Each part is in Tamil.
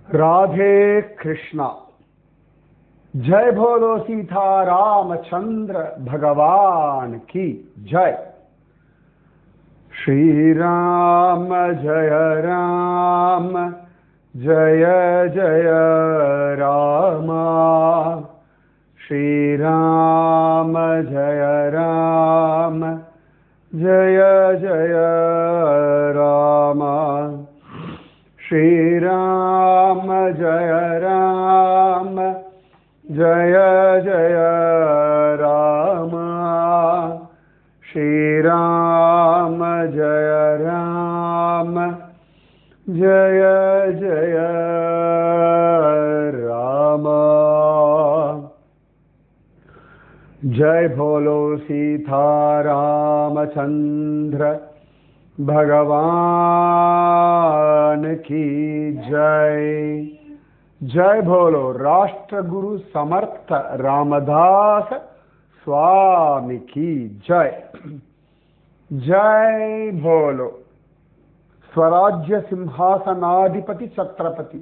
राधे कृष्णा। जय बोलो सीता रामचंद्र भगवान की जय। श्री राम जय राम जय जय राम। श्री राम जय राम जय जय राम। श्री राम जय राम जय जय राम। श्री राम जय राम जय जय राम। जय बोलो सीता रामचंद्र भगवान की जय। जय बोलो राष्ट्रगुरु समर्थ रामदास स्वामी की जय। जय बोलो स्वराज्य सिंहासनाधिपति छत्रपति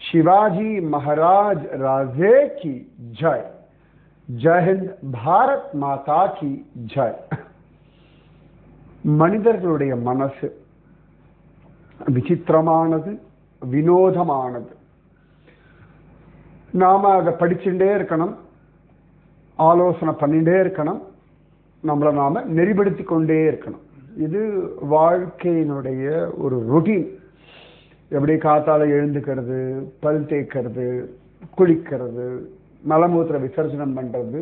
शिवाजी महाराज राजे की जय। जय हिंद, भारत माता की जय। மனிதர்களுடைய மனசு விசித்திரமானது, வினோதமானது. நாம அதை படிச்சுட்டே இருக்கணும், ஆலோசனை பண்ணிட்டே இருக்கணும், நம்மளை நாம நெறிப்படுத்தி கொண்டே இருக்கணும். இது வாழ்க்கையினுடைய ஒரு ரொட்டீன். எப்படி காத்தால எழுந்துக்கிறது, பல் தேய்க்கிறது, குளிக்கிறது, மலமூத்திர விசர்ஜனம் பண்றது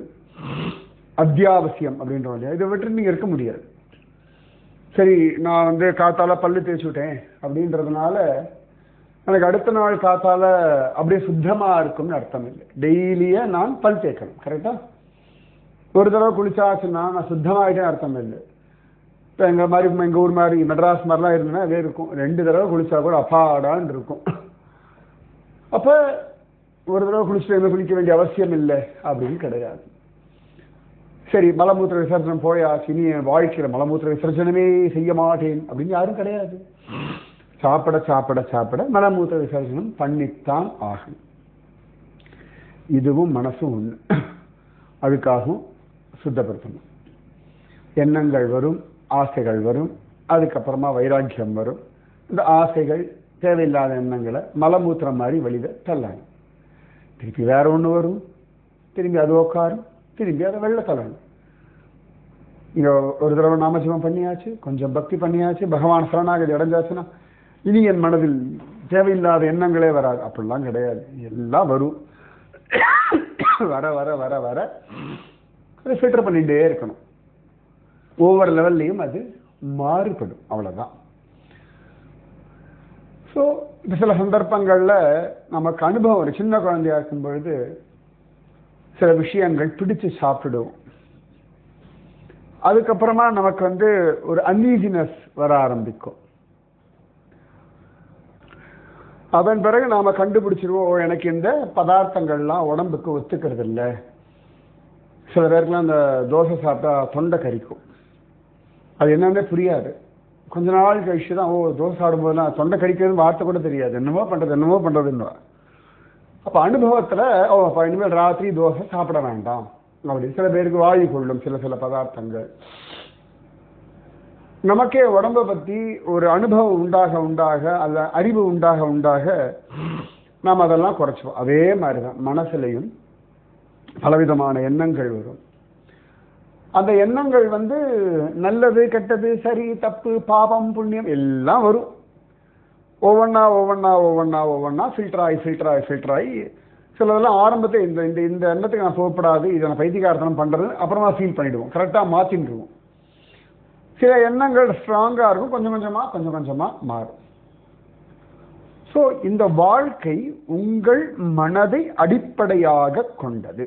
அத்தியாவசியம் அப்படின்ற இதை விட்டு நீங்க இருக்க முடியாது. சரி, நான் காத்தால பல்லு தேய்ச்சி விட்டேன் அப்படின்றதுனால எனக்கு அடுத்த நாள் காத்தால அப்படியே சுத்தமா இருக்கும்னு அர்த்தம் இல்லை. டெய்லியே நான் பல் தேய்க்கணும். கரெக்டா? ஒரு தடவை குளிச்சாச்சுன்னா நான் சுத்தமாயிட்டேன் அர்த்தம் இல்லை. இப்போ எங்க ஊர் மாதிரி மெட்ராஸ் மாதிரிலாம் இருந்ததுன்னா அதே இருக்கும். 2 தடவை குளிச்சா கூட அப்பாடான்னு இருக்கும். அப்ப ஒரு தடவை குளிச்சுட்டு குளிக்க வேண்டிய அவசியம் இல்லை அப்படின்னு கிடையாது. சரி, மலமூத்திர விசர்ஜனம் போயாச்சு, இனி என் வாழ்க்கையில மலமூத்திர விசர்ஜனமே செய்ய மாட்டேன் அப்படின்னு யாரும் கிடையாது. சாப்பிட சாப்பிட சாப்பிட மலமூத்திர விசர்ஜனம் பண்ணித்தான் ஆகும். இதுவும் மனசும் ஒண்ணு. அதுக்காகவும் சுத்தப்படுத்தணும். எண்ணங்கள் வரும், ஆசைகள் வரும், அதுக்கப்புறமா வைராக்கியம் வரும். இந்த ஆசைகள், தேவையில்லாத எண்ணங்களை மலமூத்திரம் மாதிரி வெளியில தள்ளணும். திருப்பி வேற ஒண்ணு வரும், திரும்பி அது உட்காரும், திரும்பி அதை வெள்ள தள்ளணும். இங்க ஒரு தடவை நாமஜபம் பண்ணியாச்சு, கொஞ்சம் பக்தி பண்ணியாச்சு, பகவான் சரணாகதி அடைஞ்சாச்சுன்னா இனி என் மனதில் தேவையில்லாத எண்ணங்களே வராது. அப்படிலாம் கிடையாது. எல்லாம் வரும். வர வர வர வர அதை ஃபில்டர் பண்ணிட்டே இருக்கணும். ஒவ்வொரு லெவல்லையும் அது மாறுபடும். அவ்வளவுதான். ஸோ சில சந்தர்ப்பங்கள்ல நமக்கு அனுபவம் ஒரு சின்ன குழந்தையா இருக்கும் பொழுது சில விஷயங்கள் பிடிச்சு சாப்பிடுவோம். அதுக்கப்புறமா நமக்கு ஒரு அன்ஈசினஸ் வர ஆரம்பிக்கும். அதன் பிறகு நாம கண்டுபிடிச்சிருவோம், எனக்கு இந்த பதார்த்தங்கள்லாம் உடம்புக்கு ஒத்துக்கிறது இல்லை. சில பேருக்குலாம் அந்த தோசை சாப்பிட்டா தொண்டை கரிக்கும். அது என்னன்னே புரியாது. கொஞ்ச நாள் கழிச்சு தான், தோசை சாப்பிடும்போதுலாம் தொண்டை கரிக்கிறதுன்னு வார்த்தை கூட தெரியாது. என்னமோ பண்றதுன்னு. அப்ப அனுபவத்துல அப்ப இனிமேல் ராத்திரி தோசை சாப்பிட வேண்டாம் அப்படி சில பேருக்கு வாயு கொள்ளும் சில பதார்த்தங்கள். நமக்கே உடம்பை பத்தி ஒரு அனுபவம் உண்டாக அல்ல அறிவு உண்டாக நாம் அதெல்லாம் குறைச்சுவோம். அதே மாதிரிதான் மனசுலையும் பலவிதமான எண்ணங்கள் வரும். அந்த எண்ணங்கள் நல்லது கெட்டது, சரி தப்பு, பாவம் புண்ணியம் எல்லாம் வரும். ஒவ்வொன்னா ஃபில்டர் ஆகி சிலதெல்லாம் ஆரம்பத்தை இந்த எண்ணத்துக்கு நான் போகப்படாது, இதை நான் பைத்தியக்காரத்தனம் பண்றது அப்புறமா ஃபீல் பண்ணிடுவோம். கரெக்டா மாத்திடுவோம். சில எண்ணங்கள் ஸ்ட்ராங்கா இருக்கும், கொஞ்சம் கொஞ்சமா மாறும். ஸோ இந்த வாழ்க்கை உங்கள் மனதை அடிப்படையாக கொண்டது.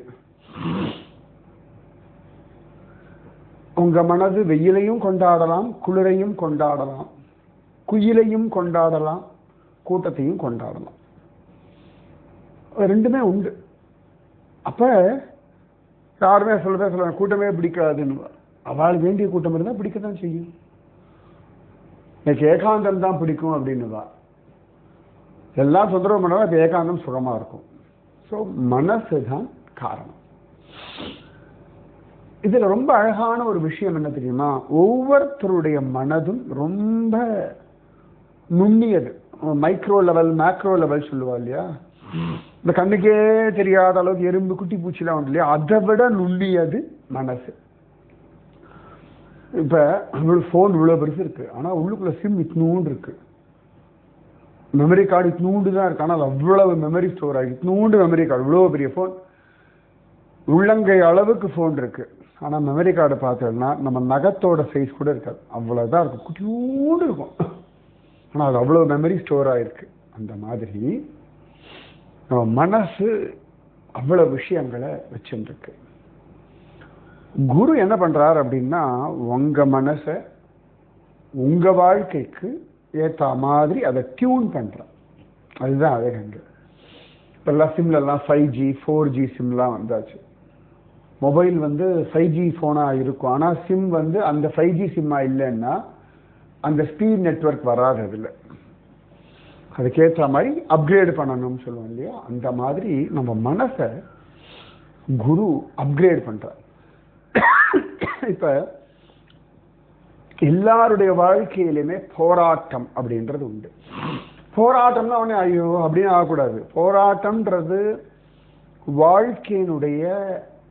உங்க மனது வெயிலையும் கொண்டாடலாம், குளிரையும் கொண்டாடலாம், குயிலையும் கொண்டாடலாம், கூட்டத்தையும் கொண்டாடலாம். ரெண்டுமே உண்டு. அப்ப யாருமே சொல்ல கூட்டமே பிடிக்காதுன்னு. அவள் வேண்டிய கூட்டம் இருந்தால் பிடிக்கத்தான் செய்யும். எனக்கு ஏகாந்தம் தான் பிடிக்கும் அப்படின்னுவா. எல்லாம் தொந்தரவு பண்ணாலும் இப்போ ஏகாந்தம் சுகமா இருக்கும். ஸோ மனசு தான் காரணம். இதுல ரொம்ப அழகான ஒரு விஷயம் என்ன தெரியுமா, ஒவ்வொருத்தருடைய மனதும் ரொம்ப நுண்ணியது. மைக்ரோ லெவல் மேக்ரோ லெவல் சொல்லுவா இல்லையா, இந்த கண்ணுக்கே தெரியாத அளவுக்கு எறும்பு குட்டி பூச்சிலாம் உண்டு இல்லையா, அதை விட நுண்ணியது மனசு. இப்ப போன் இவ்வளவு பெருசு இருக்கு, ஆனா உள்ளுக்குள்ள சிம் இட்னூண்டு இருக்கு, மெமரி கார்டு இட்னூண்டு தான் இருக்கு, ஆனால் அவ்வளவு மெமரி ஸ்டோர் ஆகி இட்னூண்டு மெமரி கார்டு. இவ்வளவு பெரிய போன், உள்ளங்கை அளவுக்கு போன் இருக்கு, ஆனா மெமரி கார்டு பார்த்தோம்னா நம்ம நகத்தோட சைஸ் கூட இருக்காது, அவ்வளவுதான் இருக்கும், குட்டியூண்டு இருக்கும், ஆனா அது அவ்வளவு மெமரி ஸ்டோர் ஆயிருக்கு. அந்த மாதிரி நம்ம மனசு அவ்வளவு விஷயங்களை வச்சுருக்கு. குரு என்ன பண்றார் அப்படின்னா, உங்க மனசை உங்க வாழ்க்கைக்கு ஏற்ற மாதிரி அதை டியூன் பண்றார். அதுதான் அழகுங்க. இப்போ எல்லாம் சிம்லாம் 5G 4G சிம்லாம் வந்தாச்சு. மொபைல் 5G ஃபோனா இருக்கும், ஆனால் சிம் அந்த 5G சிம்மா இல்லைன்னா அந்த ஸ்பீட் நெட்வொர்க் வராது. அதில் அதுக்கேற்ற மாதிரி அப்கிரேட் பண்ணணும்னு சொல்லுவோம் இல்லையா, அந்த மாதிரி நம்ம மனசை குரு அப்கிரேட் பண்றார். இப்ப எல்லாருடைய வாழ்க்கையிலுமே போராட்டம் அப்படின்றது உண்டு. போராட்டம்னா உடனே ஐயோ அப்படின்னு ஆகக்கூடாது. போராட்டம்ன்றது வாழ்க்கையினுடைய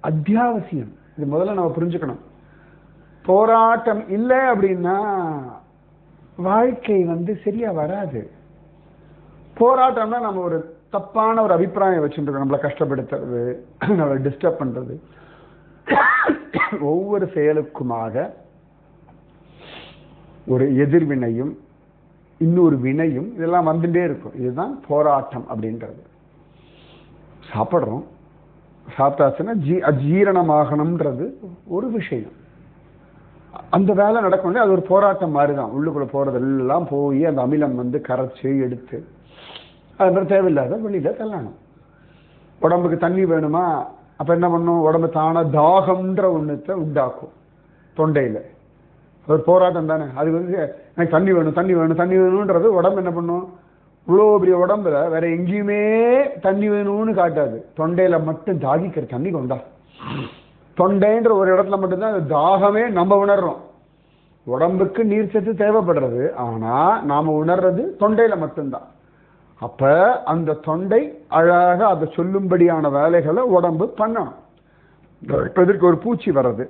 அத்தியாவசியம். இது முதல்ல நம்ம புரிஞ்சுக்கணும். போராட்டம் இல்லை அப்படின்னா வாழ்க்கை சரியா வராது. போராட்டம்னா நம்ம ஒரு தப்பான ஒரு அபிப்பிராயம் வச்சுருக்கோம், நம்மளை கஷ்டப்படுத்துறது, நம்மளை டிஸ்டர்ப் பண்றது. ஒவ்வொரு செயலுக்குமாக ஒரு எதிர்வினையும் இன்னொரு வினையும் இதெல்லாம் வந்துட்டே இருக்கும். இதுதான் போராட்டம் அப்படின்றது. சாப்பிட்றோம், சாப்பிட்டாச்சுன்னா அஜீரணமாகணும்ன்றது ஒரு விஷயம். அந்த வேலை நடக்கும், அது ஒரு போராட்டம் மாதிரி தான். உள்ளுக்குள்ள போறதெல்லாம் போய் அந்த அமிலம் கரைச்சி எடுத்து அது மாதிரி தேவையில்லாத வெளியில தள்ளணும். உடம்புக்கு தண்ணி வேணுமா, அப்ப என்ன பண்ணும், உடம்பு தானா தாகம்ன்ற ஒண்ணுத்தை உண்டாக்கும் தொண்டையில. ஒரு போராட்டம் தானே அது. எனக்கு தண்ணி வேணும் தண்ணி வேணும் தண்ணி வேணும்ன்றது உடம்பு என்ன பண்ணும், இவ்வளோ பெரிய உடம்புல வேற எங்கேயுமே தண்ணி வேணும்னு காட்டாது, தொண்டையில மட்டும் தாகிக்கிற தண்ணி கொண்டா. தொண்டைன்ற ஒரு இடத்துல மட்டும்தான் அந்த தாகமே நம்ம உணர்றோம். உடம்புக்கு நீர் சத்து தேவைப்படுறது, ஆனா நாம உணர்றது தொண்டையில மட்டும்தான். அப்ப அந்த தொண்டை அழகாக அதை சொல்லும்படியான வேலைகளை உடம்பு பண்ணணும். இதற்கு ஒரு பூச்சி வர்றது,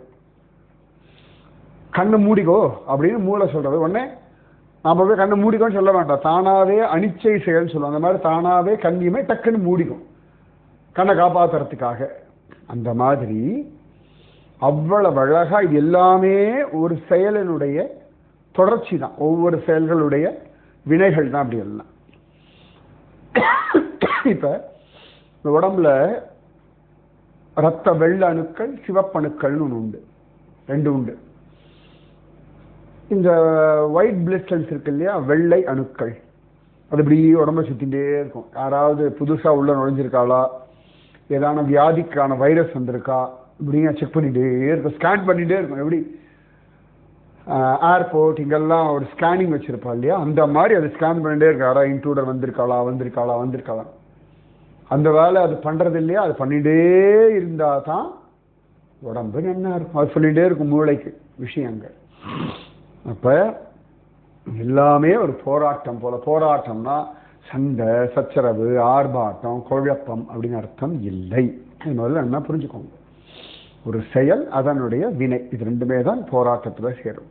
கண்ணு மூடிக்கோ அப்படின்னு மூளை சொல்றது, உடனே நாம போய் கண்ணு மூடிக்கோன்னு சொல்ல வேண்டாம், தானாவே அனிச்சை செயல் சொல்லுவோம். அந்த மாதிரி தானாவே கண்ணியுமே டக்குன்னு மூடிக்கும் கண்ணை காப்பாத்துறதுக்காக. அந்த மாதிரி அவ்வளவு அழகா இது எல்லாமே ஒரு செயலினுடைய தொடர்ச்சி தான். ஒவ்வொரு செயல்களுடைய வினைகள் தான். அப்படி எல்லாம் இப்ப இந்த உடம்புல ரத்த வெள்ள அணுக்கள் சிவப்பணுக்கள்னு ஒன்று உண்டு, ரெண்டு உண்டு. இந்த ஒயிட் பிளட் செல்ஸ் இருக்கு இல்லையா, வெள்ளை அணுக்கள், அது இப்படி உடம்ப சுத்திட்டே இருக்கும். யாராவது புதுசா உள்ள நுழைஞ்சிருக்காளா, ஏதான வியாதிக்கான வைரஸ் வந்திருக்கா, இப்படிங்க செக் பண்ணிட்டே இருக்கும், ஸ்கேன் பண்ணிட்டே இருக்கும். எப்படி ஏர்போர்ட் இங்கெல்லாம் ஒரு ஸ்கேனிங் வச்சிருப்பா இல்லையா, அந்த மாதிரி அது ஸ்கேன் பண்ணிட்டே இருக்கு. யாரா இன்ட்ரூடர் வந்திருக்காளா வந்திருக்காளா வந்திருக்காளா. அந்த வேலை அது பண்றது இல்லையா, அது பண்ணிட்டே இருந்தா தான் உடம்பு என்ன இருக்கும். அது சொல்லிட்டே இருக்கும் மூளைக்கு விஷயங்கள். அப்ப எல்லாமே ஒரு போராட்டம் போல. போராட்டம்னா சண்டை சச்சரவு ஆர்ப்பாட்டம் குழப்பம் அப்படின்னு அர்த்தம் இல்லை. முதல்ல என்ன புரிஞ்சுக்கோங்க, ஒரு செயல் அதனுடைய வினை, இது ரெண்டுமே தான் போராட்டத்துல சேரும்.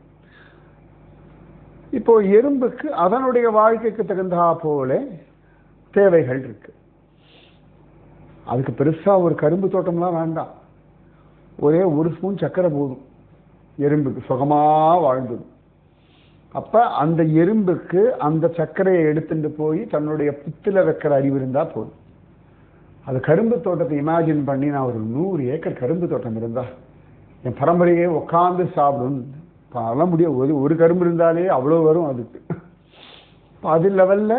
இப்போ எறும்புக்கு அதனுடைய வாழ்க்கைக்கு தகுந்தா போல தேவைகள் இருக்கு. அதுக்கு பெருசா ஒரு கரும்பு தோட்டம்லாம் வேண்டாம், ஒரே ஒரு ஸ்பூன் சர்க்கரை போதும், எறும்புக்கு சுகமா வாழ்ந்துடும். அப்ப அந்த எறும்புக்கு அந்த சர்க்கரையை எடுத்துட்டு போய் தன்னுடைய புத்துல வைக்கிற அறிவு இருந்தா போதும். அது கரும்பு தோட்டத்தை இமேஜின் பண்ணி, நான் ஒரு 100 ஏக்கர் கரும்பு தோட்டம் இருந்தா என் பரம்பரையே உட்காந்து சாப்பிடும், அதெல்லாம் முடியாது. ஒரு கரும்பு இருந்தாலே அவ்வளவு வரும் அதுக்கு. அது லெவல்ல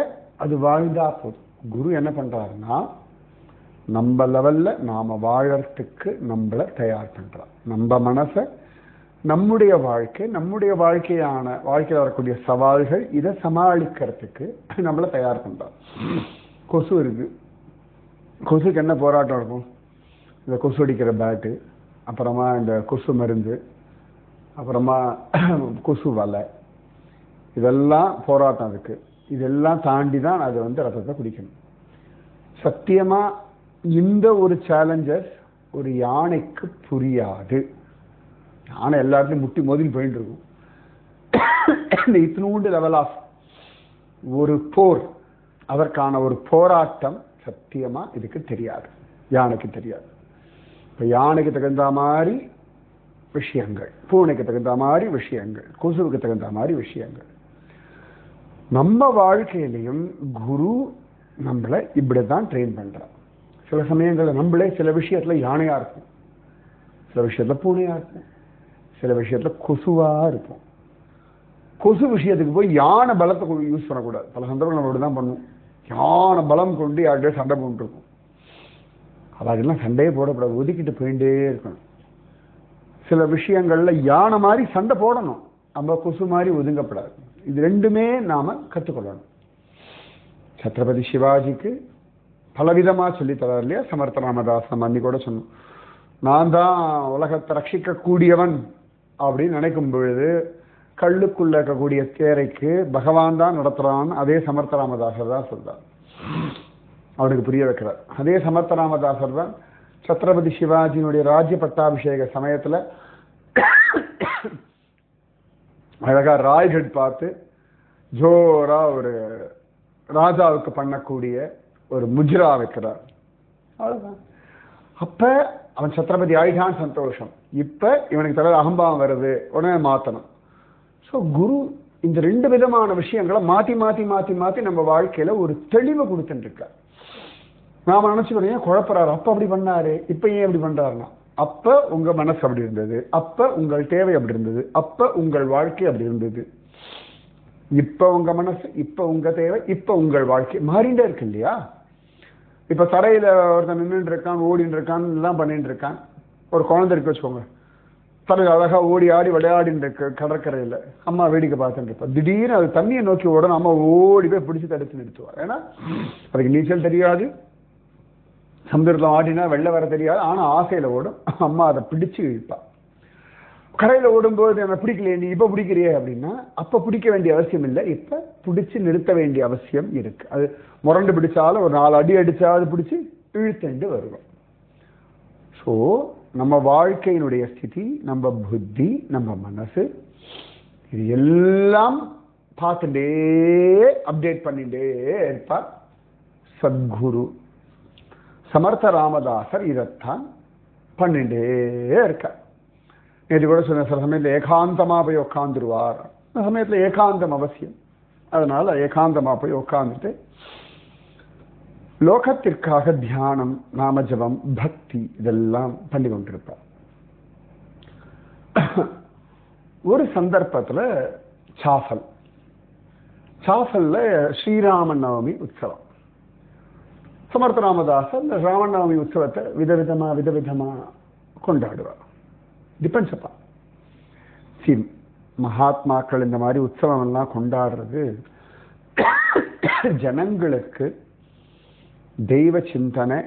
அது வாழ்ந்தா போதும். குரு என்ன பண்றாருன்னா, நம்ம லெவல்ல நாம வாழறதுக்கு நம்மளை தயார் பண்றார். நம்ம மனசை நம்முடைய வாழ்க்கையான வாழ்க்கையில் வரக்கூடிய சவால்கள் இதை சமாளிக்கிறதுக்கு நம்மளை தயார் பண்றோம். கொசு இருக்கு, கொசுக்கு என்ன போராட்டம் இருக்கும்? இந்த கொசு அடிக்கிற பேட்டு, அப்புறமா இந்த கொசு மருந்து, அப்புறமா கொசு வலை, இதெல்லாம் போராட்டம் இருக்கு. இதெல்லாம் தாண்டி தான் அது ரத்தத்தை குடிக்கணும். சத்தியமா இந்த ஒரு சேலஞ்சஸ் ஒரு யானைக்கு புரியாது. யானை எல்லாத்தையும் முட்டி மோதின்னு போயிட்டு இருக்கும். இந்த இத்தினூண்டு லெவல் ஆஃப் ஒரு போர், அதற்கான ஒரு போராட்டம் சத்தியமா இதுக்கு தெரியாது, யானைக்கு தெரியாது. இப்ப யானைக்கு தகுந்த மாதிரி விஷயங்கள், பூனைக்கு தகுந்த மாதிரி விஷயங்கள், கொசுவுக்கு தகுந்த மாதிரி விஷயங்கள். நம்ம வாழ்க்கையிலையும் குரு நம்மளை இப்படிதான் ட்ரெயின் பண்றார். சில சமயங்கள்ல நம்மளே சில விஷயத்துல யானையா இருக்கும், சில விஷயத்துல பூனையா இருக்கும், சில விஷயத்துல கொசுவா இருப்போம். கொசு விஷயத்துக்கு போய் யானை பலத்தை யூஸ் பண்ணக்கூடாது. பல சந்தர்ப்பங்கள் நம்ம அப்படிதான் பண்ணுவோம். யானை பலம் கொண்டு யார்கிட்டயே சண்டை போட்டு இருக்கும். அதெல்லாம் சண்டையே போடக்கூடாது, ஒதுக்கிட்டு போயிட்டே இருக்கணும். சில விஷயங்கள்ல யானை மாதிரி சண்டை போடணும், நம்ம கொசு மாதிரி ஒதுங்கப்படாது. இது ரெண்டுமே நாம கற்றுக்கொள்ளணும். சத்ரபதி சிவாஜிக்கு பலவிதமா சொல்லி தரார் இல்லையா சமர்த்த ராமதாஸ். நம்ம அன்னி கூட சொன்னோம், நான் தான் உலகத்தை ரட்சிக்க கூடியவன் அப்படின்னு நினைக்கும் பொழுது கல்லுக்குள்ள இருக்கக்கூடிய தேரைக்கு பகவான் தான் நடத்துறான். அதே சமர்த்த ராமதாசர் தான் சொல்றார், அவனுக்கு புரிய வைக்கிறார். அதே சமர்த்த ராமதாசர் தான் சத்ரபதி சிவாஜியினுடைய ராஜ்ய பட்டாபிஷேக சமயத்துல அழகா ராய்கட் பார்த்து ஜோரா ஒரு ராஜாவுக்கு பண்ணக்கூடிய ஒரு முஜ்ரா வைக்கிறார். அவ்வளவுதான். அப்ப அவன் சத்ரபதி ஆயிட்டான், சந்தோஷம். இப்ப இவனுக்கு தவிர அகம்பாவம் வருது, உடனே மாத்தணும். ஸோ குரு இந்த ரெண்டு விதமான விஷயங்களை மாத்தி மாத்தி மாத்தி மாத்தி நம்ம வாழ்க்கையில ஒரு தெளிவை கொடுத்துட்டு இருக்கார். நாம நினைச்சுக்கிறோம் ஏன் குழப்பறாரு, அப்ப அப்படி பண்ணாரு, இப்ப ஏன் இப்படி பண்றாருன்னா, அப்ப உங்க மனசு அப்படி இருந்தது, அப்ப உங்கள் தேவை அப்படி இருந்தது, அப்ப உங்கள் வாழ்க்கை அப்படி இருந்தது. இப்ப உங்க மனசு, இப்ப உங்க தேவை, இப்ப உங்கள் வாழ்க்கை மாறிண்டே இருக்கு இல்லையா? இப்ப தரையில ஒருத்தன் நின்றுட்டு இருக்கான், ஓடிட்டு இருக்கான், எல்லாம் பண்ணிட்டு இருக்கான். ஒரு குழந்தை இருக்கு வச்சுக்கோங்க, தரையில் அழகா ஓடி ஆடி விளையாடிட்டு இருக்கு கடற்கரையில, அம்மா வேடிக்கை பார்த்துட்டு இருப்பா. திடீர்னு அது தண்ணியை நோக்கி உடனே அம்மா ஓடி போய் பிடிச்சு தடுத்து நிறுத்துவார். ஏன்னா அதுக்கு நீச்சல் தெரியாது, சமுதிரத்தில் ஆடினா வெள்ள வர தெரியாது, ஆனா ஆசையில ஓடும். அம்மா அதை பிடிச்சு இழுப்பா. கரையில ஓடும்போது என்ன பிடிக்கலையே, நீ இப்ப பிடிக்கிறியே அப்படின்னா, அப்ப பிடிக்க வேண்டிய அவசியம் இல்லை, இப்ப பிடிச்சு நிறுத்த வேண்டிய அவசியம் இருக்கு. அது முரண்டு பிடிச்சாலும் ஒரு 4 அடி அடிச்சாலும் பிடிச்சு இழுத்துண்டு வருவோம். ஸோ நம்ம வாழ்க்கையினுடைய ஸ்திதி, நம்ம புத்தி, நம்ம மனசு, இது எல்லாம் பார்த்துட்டே அப்டேட் பண்ணிட்டே இருப்பார் சத்குரு. சமர்த்த ராமதாசர் இதைத்தான் பண்ணிட்டே இருக்கார். நேற்று கூட சொன்ன சில சமயத்தில் ஏகாந்தமா போய் உட்காந்துருவார். அந்த சமயத்துல ஏகாந்தம் அவசியம். அதனால ஏகாந்தமா போய் உட்காந்துட்டு லோகத்திற்காக தியானம், நாமஜபம், பக்தி இதெல்லாம் பண்ணி கொண்டிருப்பார். ஒரு சந்தர்ப்பத்துல சாஃபல்ல ஸ்ரீராம நவமி உற்சவம். சமர்த்த ராமதாசர் இந்த ராமநவமி உற்சவத்தை விதவிதமா கொண்டாடுவார். டிபெண்ட்ஸ் அப்பா. மகாத்மாக்கள் இந்த மாதிரி உற்சவம் எல்லாம் கொண்டாடுறது ஜனங்களுக்கு தெய்வ சிந்தனை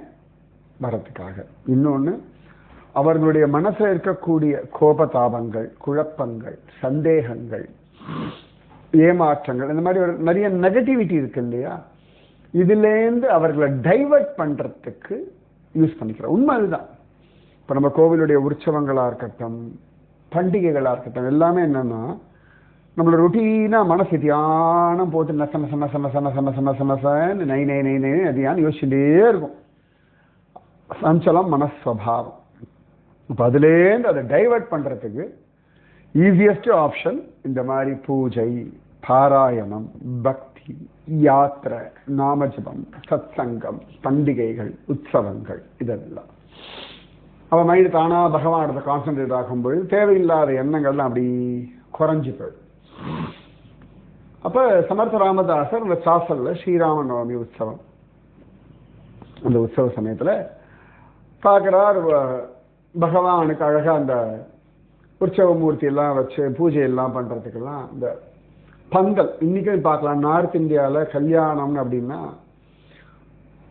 வரத்துக்காக. இன்னொன்னு, அவர்களுடைய மனசுல இருக்கக்கூடிய கோபதாபங்கள், குழப்பங்கள், சந்தேகங்கள், ஏமாற்றங்கள், இந்த மாதிரி ஒரு நிறைய நெகட்டிவிட்டி இருக்கு இல்லையா, இதுலேருந்து அவர்களை டைவர்ட் பண்றதுக்கு யூஸ் பண்ணிக்கிறோம். உண்மை அதுதான். இப்ப நம்ம கோவிலுடைய உற்சவங்களா இருக்கட்டும், பண்டிகைகளா இருக்கட்டும், எல்லாமே என்னன்னா நம்மளோட ருட்டீனா மனசு தியானம் போட்டு நை நை நை நை அதிகான்னு யோசிச்சுட்டே இருக்கும். சஞ்சலம் மனஸ்வபாவம். இப்ப அதுலேருந்து அதை டைவர்ட் பண்றதுக்கு ஈஸியஸ்ட் ஆப்ஷன் இந்த மாதிரி பூஜை, பாராயணம், பக்தி, யாத்திரை, நாமஜபம், சத்சங்கம், பண்டிகைகள், உற்சவங்கள், இதெல்லாம். அவன் மைண்டு தானா பகவானோட கான்சென்ட்ரேட் ஆகும்போது தேவையில்லாத எண்ணங்கள்லாம் அப்படி குறைஞ்சு போயிடும். அப்ப சமர்த்த ராமதாசர் இந்த சாசல்ல ஸ்ரீராம நவமி உற்சவம், அந்த உற்சவ சமயத்துல பார்க்கிறார் பகவானுக்கு அழகா அந்த உற்சவமூர்த்தி எல்லாம் வச்சு பூஜை எல்லாம் பண்றதுக்கெல்லாம் இந்த பந்தல் இன்னைக்கும் பார்க்கலாம். நார்த் இந்தியாவில் கல்யாணம் அப்படின்னா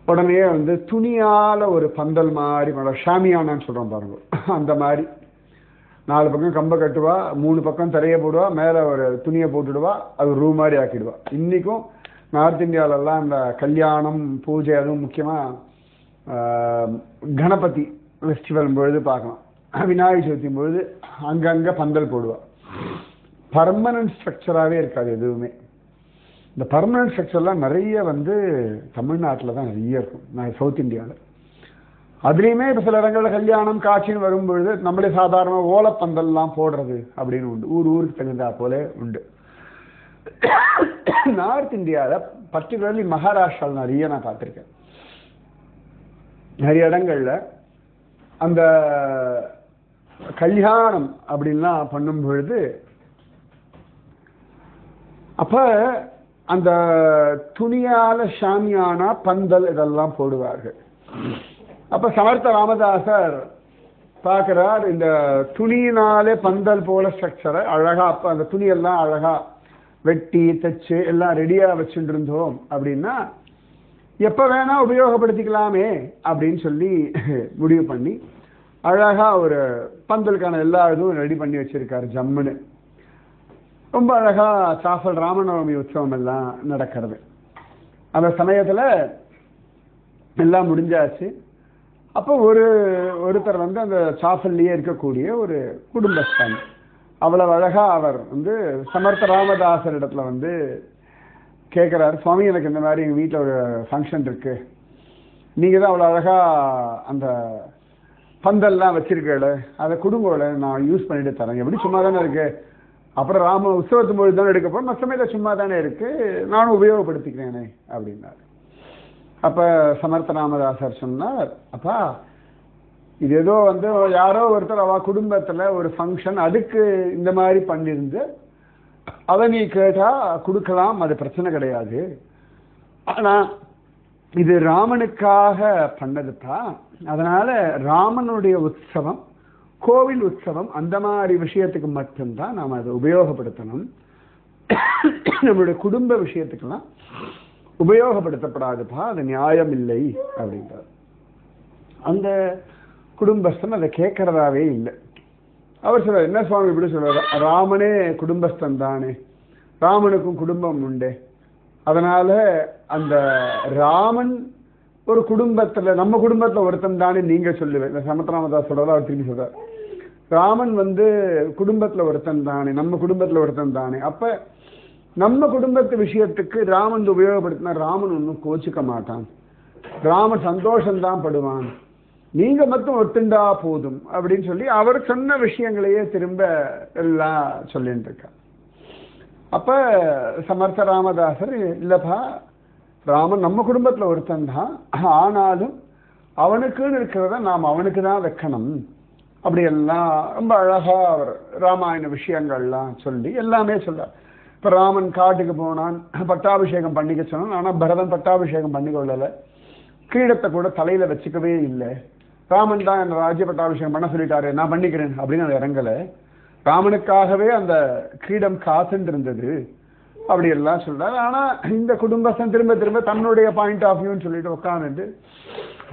உடனே வந்து துணியால ஒரு பந்தல் மாதிரி ஷாமியானான்னு சொல்றோம் பாருங்க. அந்த மாதிரி 4 பக்கம் கம்பை கட்டுவா, 3 பக்கம் தரையை போடுவா, மேல ஒரு துணியை போட்டுடுவா, அது ரூம் மாதிரி ஆக்கிடுவா. இன்னைக்கும் நார்த் இந்தியாவிலலாம் இந்த கல்யாணம் பூஜை, அதுவும் முக்கியமா கணபதி ஃபெஸ்டிவல் பொழுது பார்க்கலாம், விநாயகர் சதுர்த்தி பொழுது அங்கங்க பந்தல் போடுவா. பர்மனன்ட் ஸ்ட்ரக்சராகவே இருக்காது எதுவுமே. இந்த பர்மனன்ட் ஸ்ட்ரக்சர்லாம் நிறைய வந்து தமிழ்நாட்டில் தான் நிறைய இருக்கும், சவுத் இந்தியாவில். அதுலேயுமே இப்போ சில இடங்களில் கல்யாணம் காட்சின்னு வரும்பொழுது நம்மளே சாதாரணமாக ஓலப்பந்தல்லாம் போடுறது அப்படின்னு உண்டு, ஊருக்கு தகுந்தா போல உண்டு. நார்த் இந்தியாவில் பர்டிகுலர்லி மகாராஷ்டிராவில் நிறைய நான் பார்த்துருக்கேன். நிறைய இடங்கள்ல அந்த கல்யாணம் அப்படின்லாம் பண்ணும் பொழுது அப்ப அந்த துணியால ஷாமியானா பந்தல் இதெல்லாம் போடுவார்கள். அப்ப சமர்த்த ராமதாசர் பார்க்கிறார், இந்த துணியினாலே பந்தல் போல ஸ்ட்ரக்சரை அழகா, அப்ப அந்த துணியெல்லாம் அழகா வெட்டி தைச்சு எல்லாம் ரெடியா வச்சுட்டு இருந்தோம் அப்படின்னா எப்ப வேணா உபயோகப்படுத்திக்கலாமே அப்படின்னு சொல்லி முடிவு பண்ணி அழகா ஒரு பந்தலுக்கான எல்லா இதுவும் ரெடி பண்ணி வச்சிருக்காரு ஜம்முன்னு. ரொம்ப அழகா சாஃபல் ராமநவமி உற்சவம் எல்லாம் நடக்கிறது. அந்த சமயத்துல எல்லாம் முடிஞ்சாச்சு. அப்போ ஒருத்தர் வந்து அந்த சாஃபல்லையே இருக்கக்கூடிய ஒரு குடும்பஸ்தான், அவ்வளவு அழகா அவர் வந்து சமர்த்த ராமதாசர் இடத்துல வந்து கேட்குறாரு, சுவாமி எனக்கு இந்த மாதிரி எங்கள் வீட்டில் ஒரு ஃபங்க்ஷன் இருக்கு, நீங்கள் தான் அவ்வளோ அழகா அந்த பந்தல்லாம் வச்சிருக்கல, அதை குடும்பங்கள நான் யூஸ் பண்ணிட்டு தரேன், எப்படி சும்மா தானே இருக்கு, அப்புறம் ராம உற்சவத்து மொழி தானே எடுக்க போகிறோம், மற்ற சமயத்தில் சும்மா தானே இருக்கு, நானும் உபயோகப்படுத்திக்கிறேனே அப்படின்னாரு. அப்போ சமர்த்த ராமதாசர் சொன்னார், அப்பா இது ஏதோ வந்து யாரோ ஒருத்தர் அவ குடும்பத்தில் ஒரு ஃபங்க்ஷன் அதுக்கு இந்த மாதிரி பண்ணியிருந்து அதை நீ கேட்டா கொடுக்கலாம், அது பிரச்சனை கிடையாது. ஆனா இது ராமனுக்காக பண்ணதுப்பா, அதனால ராமனுடைய உற்சவம் கோவில் உற்சவம் அந்த மாதிரி விஷயத்துக்கு மட்டும்தான் நாம் அதை உபயோகப்படுத்தணும், நம்மளுடைய குடும்ப விஷயத்துக்கெல்லாம் உபயோகப்படுத்தப்படாதுப்பா, அது நியாயம் இல்லை அப்படின்றார். அந்த குடும்பஸ்தன் அதை கேட்கறதாவே இல்லை. அவர் சொல்றார், என்ன சுவாமி இப்படி சொல்றாரு, ராமனே குடும்பஸ்தன் தானே, ராமனுக்கும் குடும்பம் உண்டு, அதனால அந்த ராமன் ஒரு குடும்பத்துல நம்ம குடும்பத்துல ஒருத்தன் தானே நீங்க சொல்லுவேன். இந்த சமத்ராமதாஸ் சொல்றாரு, அவர் திரும்பி சொல்றார், ராமன் வந்து குடும்பத்துல ஒருத்தன் தானே, நம்ம குடும்பத்துல ஒருத்தன் தானே, அப்ப நம்ம குடும்பத்து விஷயத்துக்கு ராமன் உபயோகப்படுத்தினா ராமன் ஒன்றும் கோச்சிக்க மாட்டான், ராமன் சந்தோஷம்தான் படுவான், நீங்க மட்டும் ஒத்துண்டா போதும் அப்படின்னு சொல்லி அவர் சொன்ன விஷயங்களையே திரும்ப எல்லாம் சொல்லிட்டு இருக்கார். அப்ப சமர்த்த ராமதாசர், இல்லப்பா ராமன் நம்ம குடும்பத்துல ஒருத்தன் தான், ஆனாலும் அவனுக்குன்னு இருக்கிறத நாம் அவனுக்கு தான் வைக்கணும், அப்படி எல்லாம் ரொம்ப அழகா அவர் ராமாயண விஷயங்கள்லாம் சொல்லி எல்லாமே சொல்றார். இப்ப ராமன் காட்டுக்கு போனான், பட்டாபிஷேகம் பண்ணிக்க சொன்னான், ஆனா பரதன் பட்டாபிஷேகம் பண்ணிக்கொள்ளல, கிரீடத்தை கூட தலையில வச்சுக்கவே இல்லை, ராமன் தான் என்ன ராஜ்ய பட்டாபிஷேகம் பண்ண சொல்லிட்டாரு, நான் பண்ணிக்கிறேன் அப்படின்னு அது இறங்கல, ராமனுக்காகவே அந்த கிரீடம் காத்துட்டு இருந்தது, அப்படி எல்லாம் சொல்றாரு. ஆனா இந்த குடும்பஸ்தன் திரும்ப திரும்ப தன்னுடைய பாயிண்ட் ஆஃப் வியூன்னு சொல்லிட்டு உட்காந்துட்டு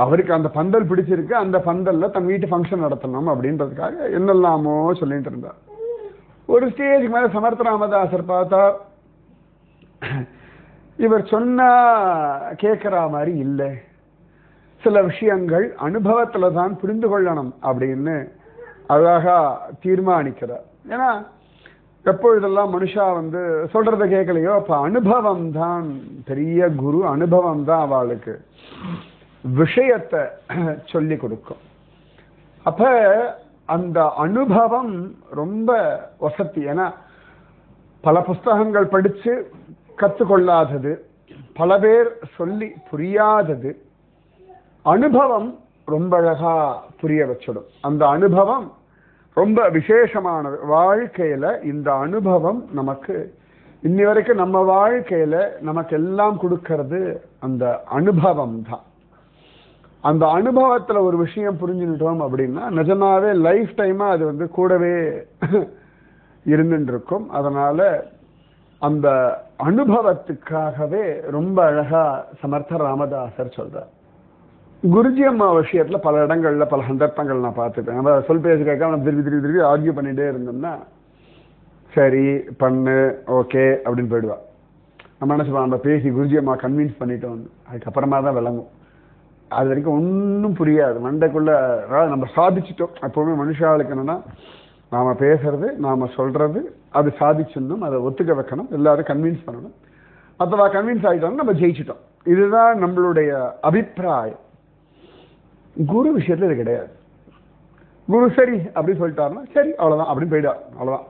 அவருக்கு அந்த பந்தல் பிடிச்சிருக்கு, அந்த பந்தல்ல தன் வீட்டு ஃபங்க்ஷன் நடத்தணும் அப்படின்றதுக்காக என்னெல்லாமோ சொல்லிட்டு இருந்தார். ஒரு ஸ்டேஜுக்கு மேல சமர்த்த ராமதாசர் பார்த்தா இவர் சொன்னா கேட்கிற மாதிரி இல்லை, சில விஷயங்கள் அனுபவத்துல தான் புரிந்து கொள்ளணும் அப்படின்னு அழகா தீர்மானிக்கிறார். ஏன்னா எப்பொழுதெல்லாம் மனுஷா வந்து சொல்றதை கேட்கலையோ அப்ப அனுபவம் தான் பெரிய குரு, அனுபவம் தான் அவளுக்கு விஷயத்தை சொல்லி கொடுக்கும். அப்ப அந்த அனுபவம் ரொம்ப வசதி. ஏன்னா பல புஸ்தகங்கள் படிச்சு கற்றுக்கொள்ளாதது, பல பேர் சொல்லி புரியாதது, அனுபவம் ரொம்ப அழகா புரிய வச்சிடும். அந்த அனுபவம் ரொம்ப விசேஷமானது வாழ்க்கையில. இந்த அனுபவம் நமக்கு இன்னி வரைக்கும் நம்ம வாழ்க்கையில நமக்கு எல்லாம் கொடுக்கறது அந்த அனுபவம் தான். அந்த அனுபவத்துல ஒரு விஷயம் புரிஞ்சுக்கிட்டோம் அப்படின்னா நிஜமாவே லைஃப் டைமா அது வந்து கூடவே இருந்துட்டு இருக்கும். அதனால அந்த அனுபவத்துக்காகவே ரொம்ப அழகா சமர்த்த ராமதாசர் சொல்றார். குருஜி அம்மா விஷயத்துல பல இடங்கள்ல பல சந்தர்ப்பங்கள் நான் பார்த்துப்பேன். நம்ம சொல் பேசி கேட்காம நம்ம திருப்பி திருப்பி திருப்பி ஆர்கியூ பண்ணிட்டே இருந்தோம்னா சரி பண்ணு ஓகே அப்படின்னு போயிடுவா. நம்ம என்ன சொல்லுவோம், நம்ம பேசி குருஜி அம்மா கன்வின்ஸ் பண்ணிட்டோம், அதுக்கப்புறமா தான் விளங்கும். அது வரைக்கும் ஒன்றும் புரியாது மண்டைக்குள்ள. அதாவது நம்ம சாதிச்சிட்டோம். எப்பவுமே மனுஷாளுக்கு என்னன்னா நாம பேசுறது நாம சொல்றது அது சாதிச்சிடணும், அதை ஒத்துக்க வைக்கணும், எல்லாரும் கன்வின்ஸ் பண்ணணும். மற்றவா கன்வின்ஸ் ஆகிட்டோம் நம்ம ஜெயிச்சிட்டோம். இதுதான் நம்மளுடைய அபிப்பிராயம். குரு விஷயத்துல இது கிடையாது. குரு சரி அப்படின்னு சொல்லிட்டாருன்னா சரி அவ்வளவுதான் அப்படின்னு போயிடா, அவ்வளவுதான்.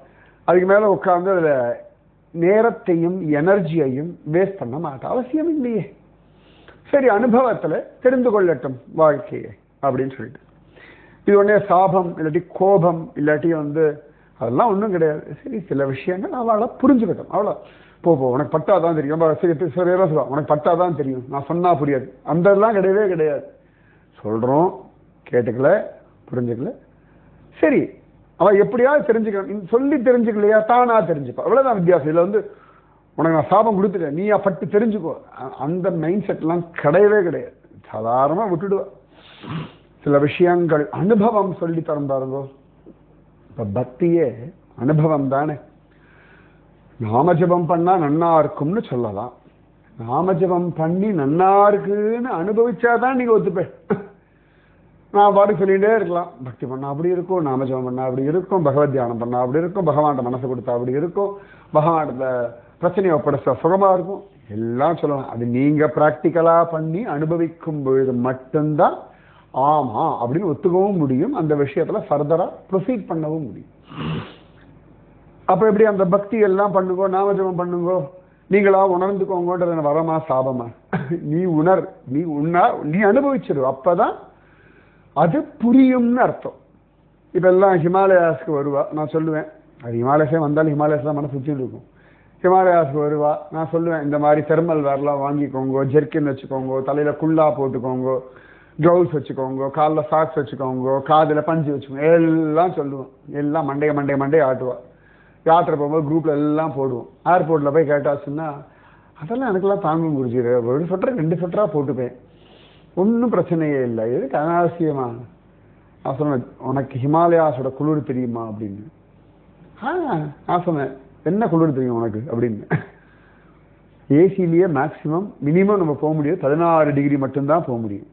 அதுக்கு மேல உட்கார்ந்து அதுல நேரத்தையும் எனர்ஜியையும் வேஸ்ட் பண்ண மாட்டோம், அவசியம் இல்லையே. சரி அனுபவத்துல தெரிந்து கொள்ளட்டும் வாழ்க்கையை அப்படின்னு சொல்லிட்டு. இது ஒன்னே சாபம் இல்லாட்டி கோபம் இல்லாட்டி வந்து அதெல்லாம் ஒன்றும் கிடையாது. சரி சில விஷயங்கள் அவளை புரிஞ்சுக்கட்டும், அவ்வளோ போ உனக்கு பட்டாதான் தெரியும். உனக்கு பட்டாதான் தெரியும், நான் சொன்னா புரியாது, அந்த எல்லாம் கிடையவே கிடையாது. சொல்றோம் கேட்டுக்கல புரிஞ்சுக்கல சரி அவ எப்படியாவது தெரிஞ்சுக்கணும். சொல்லி தெரிஞ்சுக்கலையா தானா தெரிஞ்சுப்பா, அவ்வளவுதான் வித்தியாசம். இதுல வந்து உனக்கு நான் சாபம் கொடுத்துட்டேன் நீ பட்டு தெரிஞ்சுக்கோ, அந்த மைண்ட் செட் எல்லாம் கிடையவே கிடையாது. சாதாரணமா விட்டுடுவா. சில விஷயங்கள் அனுபவம் சொல்லி தரும் பாருங்க. இப்ப பக்தியே அனுபவம் தானே. நாமஜபம் பண்ணா நன்னா இருக்கும்னு சொல்லலாம். நாமஜபம் பண்ணி நன்னா இருக்குன்னு அனுபவிச்சாதான் நீங்க ஒத்துப்பேன். நான் பாட்டு சொல்லிகிட்டே இருக்கலாம், பக்தி பண்ணா அப்படி இருக்கும், நாமஜபம் பண்ணா அப்படி இருக்கும், பகவத் தியானம் பண்ணா அப்படி இருக்கும், பகவான்கிட்ட மனசு கொடுத்தா அப்படி இருக்கும், பகவான்கிட்ட பிரச்சனையை ஒப்படைச்சா சுகமா இருக்கும், எல்லாம் சொல்லலாம். அது நீங்க பிராக்டிக்கலா பண்ணி அனுபவிக்கும் பொழுது மட்டும்தான் ஆமா அப்படின்னு ஒத்துக்கவும் முடியும், அந்த விஷயத்துல ஃபர்தரா ப்ரொசீட் பண்ணவும் முடியும். அப்ப எப்படி அந்த பக்தி எல்லாம் பண்ணுங்கோ நாமஜபம் பண்ணுங்கோ நீங்களா உணர்ந்துக்கோங்கன்றது வரமா சாபமா? நீ அனுபவிச்சிரு, அப்பதான் அது புரியும்னு அர்த்தம். இப்ப எல்லாம் ஹிமாலயாஸ்க்கு வருவா, நான் சொல்லுவேன் அது ஹிமாலயஸே வந்தாலும் ஹிமாலயஸ் தான் மனசு சுற்றிட்டு இருக்கும். ஹிமாலயாஸ்க்கு வருவா, நான் சொல்லுவேன் இந்த மாதிரி தெர்மல் வேர்லாம் வாங்கிக்கோங்க, ஜெர்கின் வச்சுக்கோங்க, தலையில குல்லா போட்டுக்கோங்க, க்ளவுஸ் வச்சுக்கோங்க, காலில் சாக்ஸ் வச்சுக்கோங்க, காதில் பஞ்சு வச்சுக்கோங்க, எல்லாம் சொல்லுவோம். எல்லாம் மண்டைய ஆட்டுவா. யாத்திரை போகும்போது குரூப்ல எல்லாம் போடுவோம். ஏர்போர்ட்ல போய் கேட்டாச்சுன்னா அதெல்லாம் எனக்கெல்லாம் தாங்கும் குருஜி, ஒரு சொட்டரை 2 சொட்டரா போட்டுப்பேன், ஒன்றும் பிரச்சனையே இல்லை, எதுக்கு அனாவசியமா? நான் சொன்னேன் உனக்கு ஹிமாலயாஸோட குளிர் தெரியுமா அப்படின்னு. நான் சொன்னேன் என்ன குளிர் தெரியும் உனக்கு அப்படின்னு. ஏசிலேயே மேக்சிமம் மினிமம் நம்ம போக முடியும் 16 டிகிரி மட்டும்தான் போக முடியும்.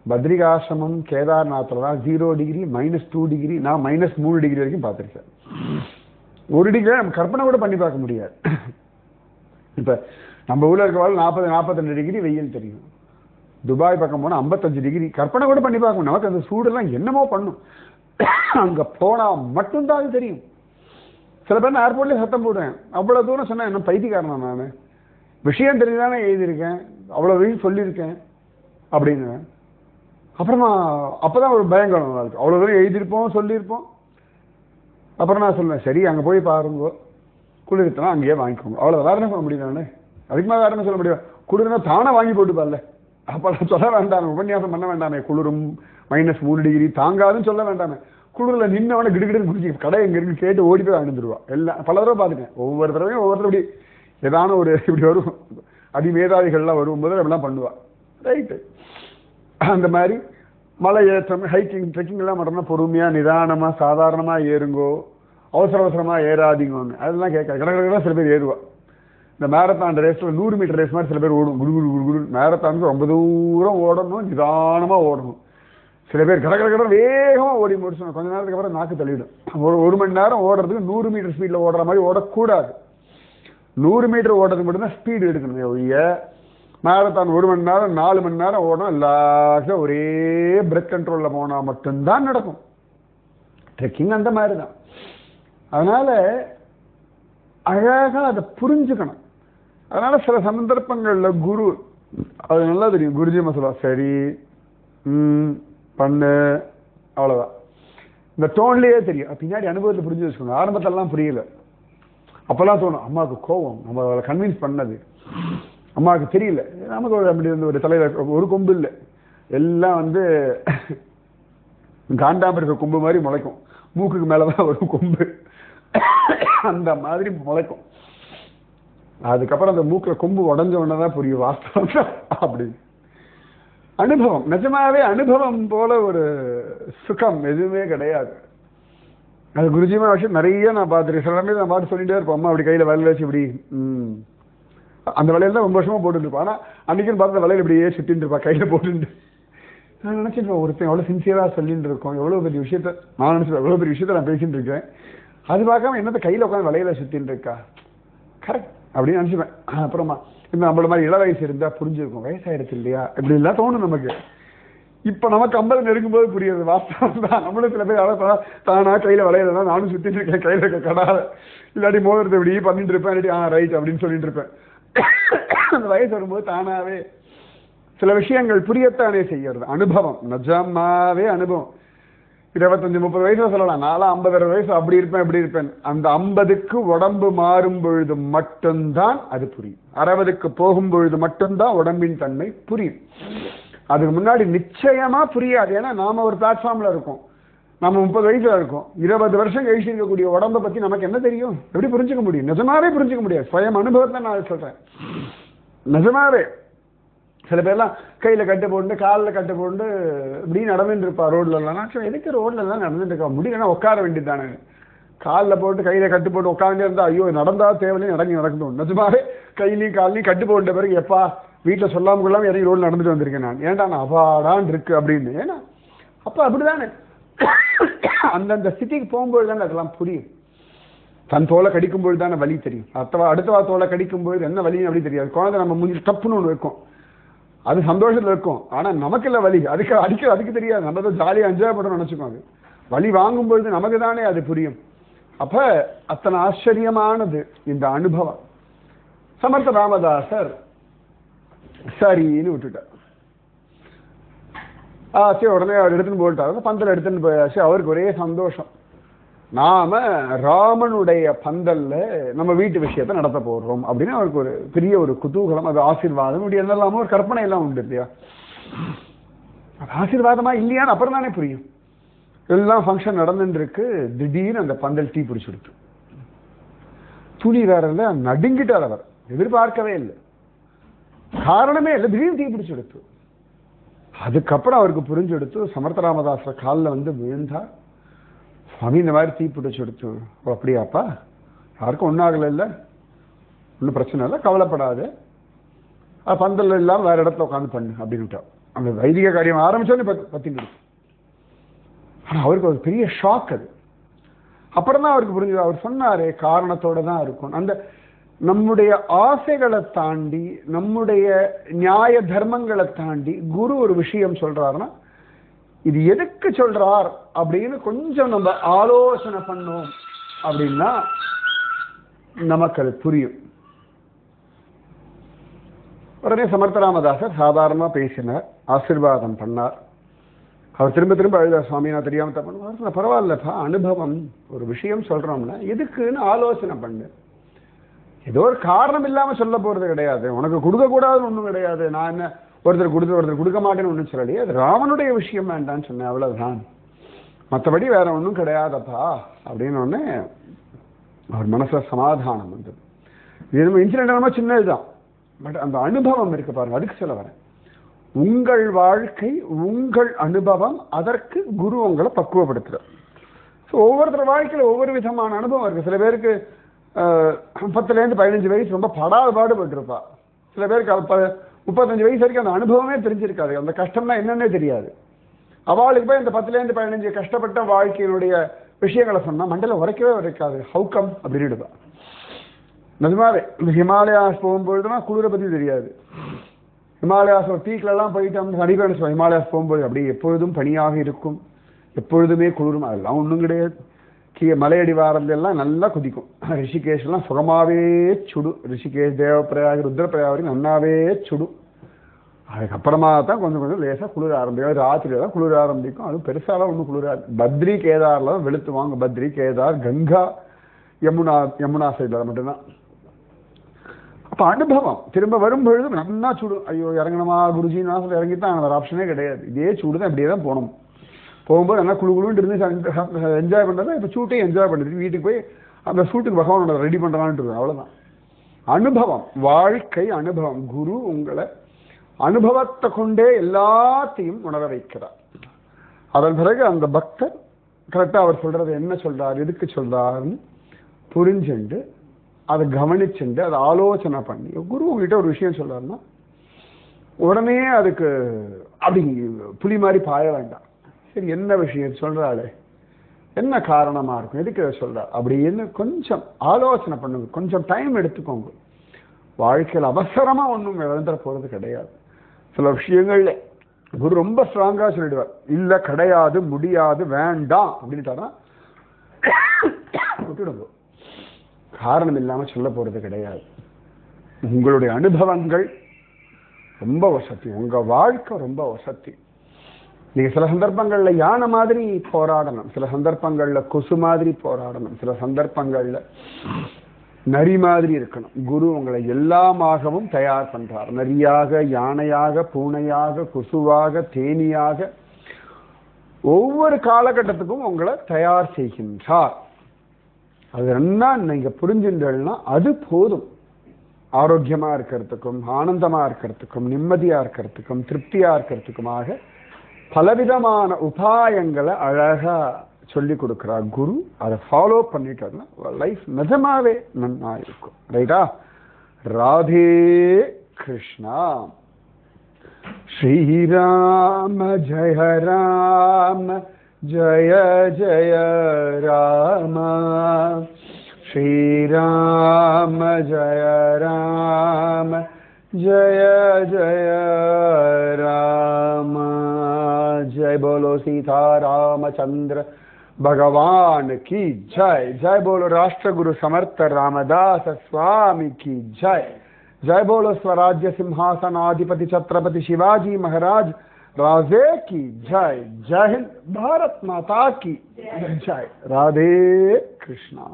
பத்ரிகாசிரமம் கேதார்நாத்தில் தான் 0 டிகிரி -2 டிகிரி, நான் -3 டிகிரி வரைக்கும் பார்த்துருக்கேன். 1 டிகிரி நம்ம கற்பனை கூட பண்ணி பார்க்க முடியாது. இப்ப நம்ம ஊர்ல இருக்கவாள் 40-42 டிகிரி வெயில் தெரியும். துபாய் பக்கம் போனா 55 டிகிரி, கற்பனை கூட பண்ணி பார்க்கணும். நமக்கு அந்த சூடெல்லாம் என்னமோ பண்ணும், அங்க போனா மட்டும்தான் அது தெரியும். சில பேர் நான் ஏர்போர்ட்லயே சத்தம் போடுவேன், அவ்வளவு தூரம் சொன்னா என்ன பைத்தியக்காரனா நான்? விஷயம் தெரிஞ்சுதானே எழுதியிருக்கேன், அவ்வளவு வெயில் சொல்லியிருக்கேன் அப்படின்னு. அப்புறமா அப்பதான் ஒரு பயங்கரம் இருக்கு, அவ்வளவு தூரம் எழுதியிருப்போம் சொல்லியிருப்போம். அப்புறம் நான் சொல்லுவேன் சரி அங்க போய் பாருங்க, குளிர்த்தனா அங்கேயே வாங்கிக்கோங்க, அவ்வளவு. வேற என்ன சொல்ல முடியும் நானு? அதுக்கு மேலே வேற என்ன சொல்ல முடியும்? குளிர்னா தானே வாங்கி போட்டுப்பார்ல, அப்ப சொல்ல வேண்டாமே, உபன்யாசம் பண்ண வேண்டாமே, குளிரும் -3 டிகிரி தாங்காதுன்னு சொல்ல வேண்டாமே. குளிர்ல நின்னவன கிடுகிடு குடிச்சு கடை எங்க இருக்கு கேட்டு ஓடி போய் வாங்கிடுவா. எல்லாம் பல தடவை பார்த்துட்டேன். ஒவ்வொரு தடவையும் ஒவ்வொருத்தர் இப்படி ஏதான ஒரு இப்படி வரும், அதிமேதாதிகள்லாம் வரும்போது அப்படிலாம் பண்ணுவா. ரைட்டு. அந்த மாதிரி மலை ஏற்றம் ஹைக்கிங் ட்ரெக்கிங் எல்லாம் பண்ணோம்னா பொறுமையா நிதானமா சாதாரணமா ஏறுங்கோ, அவசரமா ஏறாதீங்கன்னு அதெல்லாம் கேட்க கடற்கரை சில பேர் ஏறுவா. இந்த மேரத்தான் ரேஸ்ல 100 மீட்டர் ரேஸ் மாதிரி சில பேர் ஓடும், குரு மேரத்தானுக்கு ரொம்ப தூரம் ஓடணும், நிதானமா ஓடணும். சில பேர் கடற்கரை வேகமா ஓடி முடிச்சோம், கொஞ்ச நேரத்துக்கு அப்புறம் நாக்கு தள்ளிடும். ஒரு மணி நேரம் ஓடுறதுக்கு 100 மீட்டர் ஸ்பீட்ல ஓடுற மாதிரி ஓடக்கூடாது. 100 மீட்டர் ஓடுறதுக்கு மட்டும்தான் ஸ்பீடு எடுக்கணும் ஒழிய மேரத்தான் 1 மணி நேரம் 4 மணி நேரம் ஓடணும், எல்லாத்தையும் ஒரே பிரெத் கண்ட்ரோல்ல போனா மட்டும்தான் நடக்கும். ட்ரெக்கிங் அந்த மாதிரி தான். அதனால அழகா அதை புரிஞ்சுக்கணும். அதனால சில சந்தர்ப்பங்கள்ல குரு அது நல்லா தெரியும், குருஜி மசலா சரி பண்ணு அவ்வளவுதான், இந்த டோன்லயே தெரியும். பின்னாடி அனுபவத்தை புரிஞ்சு வச்சுக்கோங்க. ஆரம்பத்தெல்லாம் புரியல, அப்பெல்லாம் தோணும் அம்மாவுக்கு கோவம், நம்ம அவளை கன்வின்ஸ் பண்ணது அம்மாவுக்கு தெரியல, நமக்கு அப்படி வந்து ஒரு தலையில ஒரு கொம்பு இல்லை, எல்லாம் வந்து காண்டாமிருக கொம்பு மாதிரி முளைக்கும். மூக்குக்கு மேலதான் ஒரு கொம்பு அந்த மாதிரி முளைக்கும். அதுக்கப்புறம் அந்த மூக்குல கொம்பு உடஞ்ச உடனேதான் புரியும் வாஸ்தவம் அப்படி. அனுபவம், நிஜமாவே அனுபவம் போல ஒரு சுகம் எதுவுமே கிடையாது. அது குருஜிமா விஷயம் நிறைய நான் பார்த்துருக்கேன். சில சமயம் நான் பார்த்து சொல்லிட்டே இருப்போம், அம்மா அப்படி கையில வலையில வச்சு இப்படி அந்த வலையில தான் ரொம்ப வருஷமா போட்டுட்டு இருப்பா. ஆனா அன்னைக்குன்னு பார்த்து வலையில இப்படியே சுத்திட்டு இருப்பா கையில போட்டுட்டு. நான் நினைச்சிருப்பேன் ஒருத்தன் எவ்வளவு சின்சியரா சொல்லிட்டு இருக்கோம், எவ்வளவு பெரிய விஷயத்த நான் நினைச்சிருப்பேன், எவ்வளவு பெரிய விஷயத்த நான் பேசிட்டு இருக்கேன். அது பார்க்காம என்னத்த கையில உட்காந்து வலையில சுத்தின்னு இருக்கா, கரெக்ட் அப்படின்னு நினைச்சுப்பேன். அப்புறமா இந்த நம்மள மாதிரி இள வயசு இருந்தா புரிஞ்சிருக்கும், வயசாயிடுச்சு இல்லையா இப்படி எல்லாம் தோணும் நமக்கு. இப்ப நமக்கு 50 நெருங்கும்போது புரியுது வாஸ்தவம் தான். நம்மளும் சில பேர் தானா கையில வளையல தான் நானும் சுத்திட்டு இருக்கேன், கையில இருக்க கடாத இல்லாட்டி மோதிரத்தை இப்படி பண்ணிட்டு இருப்பேன், இல்லாட்டி ரைட் அப்படின்னு சொல்லிட்டு இருப்பேன். அந்த வயசு வரும்போது தானாவே சில விஷயங்கள் புரியத்தானே செய்யறது. அனுபவம், நிஜமாவே அனுபவம். 25-30 வயசுல சொல்லலாம், நான்லாம் 50-60 வயசு அப்படி இருப்பேன் இப்படி இருப்பேன். அந்த 50க்கு உடம்பு மாறும் பொழுது மட்டும்தான் அது புரியும். 60க்கு போகும் பொழுது மட்டும்தான் உடம்பின் தன்மை புரியும். அதுக்கு முன்னாடி நிச்சயமா புரியாது. ஏன்னா நாம ஒரு பிளாட்ஃபார்ம்ல இருக்கோம், நம்ம 30 வயசுல இருக்கோம். 20 வருஷம் கழிச்சு இருக்கக்கூடிய உடம்பை பத்தி நமக்கு என்ன தெரியும், எப்படி புரிஞ்சுக்க முடியும்? நிஜமாவே புரிஞ்சுக்க முடியாது. சுயம் அனுபவத்தை நான் சொல்றேன். நிஜமாவே சில பேர்லாம் கையில கட்டு போட்டு காலில் கட்டு போட்டு இப்படி நடந்துட்டு இருப்பா ரோட்ல எல்லாம். எதுக்கு ரோட்ல எல்லாம் நடந்துட்டு இருக்கா, முடியலன்னா உட்கார வேண்டியது தானே. காலில் போட்டு கையில கட்டு போட்டு உட்காந்துட்டே இருந்தா ஐயோ நடந்தா தேவையில்லையும் நடக்கணும். நிஜமாவே கையிலையும் காலையும் கட்டு போட்ட பிறகு எப்பா வீட்டில் சொல்லாம கொள்ளாம இறங்கி ரோட்ல நடந்துட்டு வந்திருக்கேன் நான். ஏன்டா நான் அபாடான் இருக்கு அப்படின்னு. ஏன்னா அப்ப அப்படிதானே அந்தந்த ஸ்திதிக்கு போகும்போது தானே அதெல்லாம் புரியும். தன் தோலை கடிக்கும்போது தானே வலி தெரியும். அடுத்தவா தோலை கடிக்கும்போது என்ன வலின்னு அப்படி தெரியாது. குழந்தை நம்ம முடிஞ்சு தப்புன்னு ஒன்று வைக்கும், அது சந்தோஷத்துல இருக்கும். ஆனா நமக்கு இல்ல வலி, அதுக்கு தெரியாது. நம்ம தான் ஜாலியா என்ஜாய் பண்ணணும்னு நினைச்சுக்கோங்க. வலி வாங்கும்பொழுது நமக்கு தானே அது புரியும். அப்ப அத்தனை ஆச்சரியமானது இந்த அனுபவம். சமர்த்த ராமதாசர் சரின்னு விட்டுட்டார். சரி உடனே அவர் எடுத்துன்னு போயிட்டாரு, பந்தல் எடுத்துன்னு போயாச்சு. அவருக்கு ஒரே சந்தோஷம், நாம ராமனுடைய பந்தல்ல நம்ம வீட்டு விஷயத்தை நடத்த போறோம் அப்படின்னு அவருக்கு ஒரு பெரிய ஒரு குதூகலம். அது ஆசீர்வாதம் இப்படி என்னெல்லாமோ ஒரு கற்பனை எல்லாம் உண்டு இல்லையா. அது ஆசீர்வாதமா இல்லையான்னு அப்புறம் தானே புரியும். எல்லாம் ஃபங்க்ஷன் நடந்துட்டு இருக்கு, திடீர்னு அந்த பந்தல் தீ பிடிச்சுடுத்து. துணி வேற இல்லை, நடுங்கிட்டார் அவர். எதிர்பார்க்கவே இல்லை, காரணமே இல்லை, திடீர்னு தீ பிடிச்சுடுத்து. அதுக்கப்புறம் அவருக்கு புரிஞ்செடுத்து சமர்த்த ராமதாசர் காலில் வந்து விழுந்தார். சுவாமி இந்த மாதிரி தீ பிடிச்சு எடுத்து. அப்படியாப்பா, யாருக்கும் ஒன்றும் ஆகலை, இல்லை ஒன்றும் பிரச்சனை இல்லை, கவலைப்படாது, பந்தல் இல்லாமல் வேற இடத்துல உட்காந்து பண்ணு அப்படின்னுட்டா. அந்த வைதிக காரியம் ஆரம்பிச்சோன்னு பத்தின்னு. ஆனால் அவருக்கு ஒரு பெரிய ஷாக் அது. அப்புறம் தான் அவருக்கு புரிஞ்சது. அவர் சொன்னாரே காரணத்தோட தான் இருக்கும். அந்த நம்முடைய ஆசைகளை தாண்டி நம்முடைய நியாய தர்மங்களை தாண்டி குரு ஒரு விஷயம் சொல்றாருன்னா இது எதுக்கு சொல்றார் அப்படின்னு கொஞ்சம் நம்ம ஆலோசனை பண்ணோம் அப்படின்னா நமக்கு அது புரியும். உடனே சமர்த்த ராமதாசர் சாதாரணமா பேசினார், ஆசீர்வாதம் பண்ணார். அவர் திரும்ப திரும்ப அழுதார், சுவாமி நான் தெரியாம தப்பு. பரவாயில்லப்பா, அனுபவம் ஒரு விஷயம் சொல்றோம்னா எதுக்குன்னு ஆலோசனை பண்ணு. ஏதோ ஒரு காரணம் இல்லாம சொல்ல போறது கிடையாது, உனக்கு கொடுக்க கூடாதுன்னு ஒண்ணும் கிடையாது. நான் என்ன ஒருத்தர் கொடுக்க மாட்டேன்னு ஒன்றும் சொல்லலையே, அது ராமனுடைய விஷயம் வேண்டான்னு சொன்னேன், அவ்வளவுதான், மற்றபடி வேற ஒன்றும் கிடையாதப்பா அப்படின்னு ஒன்னே அவர் மனசுல சமாதானம் வந்தது. இது நம்ம இன்சிடென்ட் நம்ம சின்னதுதான், பட் அந்த அனுபவம் இருக்கு பாருங்க, அதுக்கு சொல்ல வரேன். உங்கள் வாழ்க்கை உங்கள் அனுபவம், அதற்கு குரு உங்களை பக்குவப்படுத்துறார். ஸோ ஒவ்வொருத்தர் வாழ்க்கையில் ஒவ்வொரு விதமான அனுபவம் இருக்கு. சில பேருக்கு 10லேருந்து 15 வயசு ரொம்ப பாடுபட்டிருப்பா. சில பேருக்கு 35 வயசு வரைக்கும் அந்த அனுபவமே தெரிஞ்சிருக்காது, அந்த கஷ்டம்னா என்னன்னே தெரியாது. அவளுக்கு போய் இந்த 10லேருந்து 15 கஷ்டப்பட்ட வாழ்க்கையினுடைய விஷயங்களை சொன்னா மண்டல உரைக்காது. ஹவுக்கம் அப்படின்னு. நிஜமாவே இந்த ஹிமாலயாஸ் போகும்பொழுதுனா குளிரை பத்தி தெரியாது. ஹிமாலயாஸ் பீக்ல எல்லாம் போயிட்டு அடிக்கடி ஹிமாலயாஸ் போகும்போது அப்படி எப்பொழுதும் பனியாக இருக்கும், எப்பொழுதுமே குளிரும், அதெல்லாம் ஒன்றும் கிடையாது. மலையடி வாரந்தெல்லாம் நல்லா குதிக்கும். ரிஷிகேஷ்லாம் சுகமாவே சுடு. ரிஷிகேஷ், தேவப்பிரயாக், ருத்ரப்பிரயாக் நன்னாவே சுடு. அதுக்கப்புறமா தான் கொஞ்சம் கொஞ்சம் லேசாக குளிர ஆரம்பிக்கும். ராத்திரி தான் குளிர ஆரம்பிக்கும். அதுவும் பெருசாலாம் ஒன்றும் குளிராது. பத்ரி கேதாரில் தான் வெளுத்துவாங்க. பத்ரி கேதார், கங்கா, யமுனா சைடில் மட்டும்தான். அப்ப அனுபவம் திரும்ப வரும்பொழுது நல்லா சூடு, ஐயோ இறங்கணுமா குருஜின்னா சொல்லி இறங்கித்தான் வேற ஆப்ஷனே கிடையாது. இதே சூடு தான், இப்படியே தான் போகணும். போகும்போது நல்லா குழு குழுன்னு இருந்து என்ஜாய் பண்ணுறதா, இப்போ சூட்டையும் என்ஜாய் பண்ணுறது, வீட்டுக்கு போய் அந்த சூட்டுக்கு பகவானோட ரெடி பண்ணுறான்ட்டு அவ்வளோதான். அனுபவம், வாழ்க்கை அனுபவம். குரு உங்களை அனுபவத்தை கொண்டே எல்லாத்தையும் உணர வைக்கிறார். அதன் பிறகு அந்த பக்தர் கரெக்டாக அவர் சொல்றது என்ன சொல்றாரு, எதுக்கு சொல்றாருன்னு புரிஞ்சுண்டு அதை கவனிச்சுண்டு அதை ஆலோசனை பண்ணி, குரு உங்ககிட்ட ஒரு விஷயம் சொல்றாருன்னா உடனே அதுக்கு அப்படி புலி மாதிரி பாய வேண்டாம். சரி என்ன விஷயம் சொல்றாளே, என்ன காரணமா இருக்கும், எதுக்கு அதை சொல்றாரு அப்படின்னு கொஞ்சம் ஆலோசனை பண்ணுங்க, கொஞ்சம் டைம் எடுத்துக்கோங்க. வாழ்க்கையில் அவசரமா ஒன்றும் இழந்துட போறது கிடையாது. சில விஷயங்கள்ல குரு ரொம்ப ஸ்ட்ராங்கா சொல்லிடுவார், இல்ல கிடையாது முடியாது வேண்டாம் அப்படின்ட்டாரா விட்டுடுங்க. காரணம் இல்லாம சொல்ல போறது கிடையாது. உங்களுடைய அனுபவங்கள் ரொம்ப வசதி, உங்க வாழ்க்கை ரொம்ப வசதி. நீங்க சில சந்தர்ப்பங்கள்ல யானை மாதிரி போராடணும், சில சந்தர்ப்பங்கள்ல கொசு மாதிரி போராடணும், சில சந்தர்ப்பங்கள்ல நரி மாதிரி இருக்கணும். குரு உங்களை எல்லாமாகவும் தயார் பண்றார். நரியாக, யானையாக, பூனையாக, கொசுவாக, தேனியாக ஒவ்வொரு காலகட்டத்துக்கும் உங்களை தயார் செய்கின்றார். அது என்ன நீங்க புரிஞ்சுட்டீங்கன்னா அது போதும். ஆரோக்கியமா இருக்கிறதுக்கும், ஆனந்தமா இருக்கிறதுக்கும், நிம்மதியா இருக்கிறதுக்கும், திருப்தியா இருக்கிறதுக்குமாக பலவிதமான உபாயங்களை அழகா சொல்லி கொடுக்கிறார் குரு. அதை ஃபாலோ பண்ணிட்டோம்னா லைஃப் நிஜமாவே நன்னா இருக்கும். ரைட்டா? ராதே கிருஷ்ணா. ஸ்ரீராம ஜெய ராம ஜெய ஜெய ராம, ஸ்ரீராம ஜெய ராம ஜெய ஜெய ராம. जय बोलो सीता रामचंद्र भगवान की जय. जय बोलो राष्ट्रगुरु समर्थ रामदास स्वामी की जय. जय बोलो स्वराज्य सिंहासनाधिपति छत्रपति शिवाजी महाराज राजे की जय. जय हिंद, भारत माता की जय. राधे कृष्णा.